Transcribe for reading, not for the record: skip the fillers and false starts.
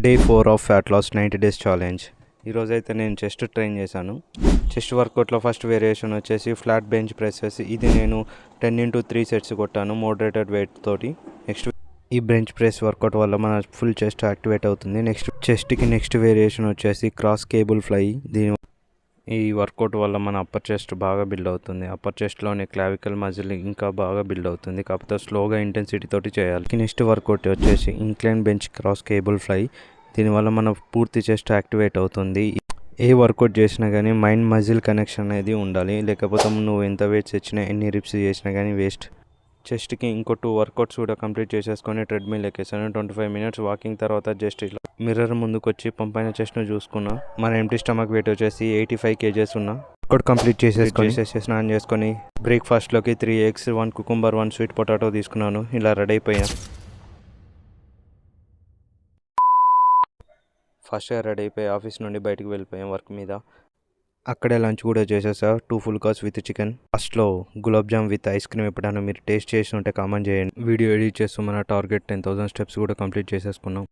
Day 4 of fat loss 90 days challenge. ఈరోజైతే నేను chest train చేశాను. చెస్ట్ వర్కౌట్లో ఫస్ట్ వేరియేషన్ వచ్చేసి ఫ్లాట్ బెంచ్ ప్రెసెస్. ఇది నేను 10x3 సెట్స్ కొట్టాను మోడరేటెడ్ వెయిట్ తోటి. నెక్స్ట్ ఈ బెంచ్ ప్రెస్ వర్కౌట్ వల్ల మన ఫుల్ చెస్ట్ యాక్టివేట్ అవుతుంది. నెక్స్ట్ చెస్ట్కి నెక్స్ట్ వేరియేషన్ వచ్చేసి క్రాస్ కేబుల్ ఫ్లై. ఈ వర్కౌట్ వల్ల మన అప్పర్ చెస్ట్ బాగా బిల్డ్ అవుతుంది. అప్పర్ చెస్ట్లోని క్లావికల్ మజిల్ ఇంకా బాగా బిల్డ్ అవుతుంది. కాకపోతే స్లోగా ఇంటెన్సిటీ తోటి చేయాలి. నెక్స్ట్ వర్కౌట్ వచ్చేసి incline bench cross cable fly. దీనివల్ల మన పూర్తి చెస్ట్ యాక్టివేట్ అవుతుంది. ఏ వర్కౌట్ చేసినా కానీ మైండ్ మజిల్ కనెక్షన్ అనేది ఉండాలి. లేకపోతే నువ్వు ఎంత వెయిట్స్ ఇచ్చినా ఎన్ని రిప్స్ చేసినా కానీ వేస్ట్. చెస్ట్కి ఇంకో 2 వర్కౌట్స్ కూడా కంప్లీట్ చేసేసుకొని ట్రెడ్మిల్ ఎక్కేసాను. 25 మినిట్స్ వాకింగ్ తర్వాత జస్ట్ ఇలా మిర్రర్ ముందుకు వచ్చి పంపైన చెస్ట్ను చూసుకున్నా. మన ఎంటీ స్టమక్ వెయిట్ వచ్చేసి 85 kgs ఉన్నా. వర్కౌట్ కంప్లీట్ చేసేసుకొని స్నానం చేసుకొని బ్రేక్ఫాస్ట్లోకి 3 eggs 1 కుకుంబర్ 1 స్వీట్ పొటాటో తీసుకున్నాను. ఇలా రెడీ అయిపోయాను. ఫస్ట్గా రెడీ అయిపోయి ఆఫీస్ నుండి బయటకు వెళ్ళిపోయాం వర్క్ మీద. అక్కడే లంచ్ కూడా చేసేసా. 2 full course విత్ చికెన్. ఫస్ట్లో gulab jam with ice cream ఎప్పుడైనా మీరు టేస్ట్ చేసి ఉంటే కామెంట్ చేయండి. వీడియో ఎడిట్ చేస్తూ మన టార్గెట్ 10,000 స్టెప్స్ కూడా కంప్లీట్ చేసేసుకున్నాం.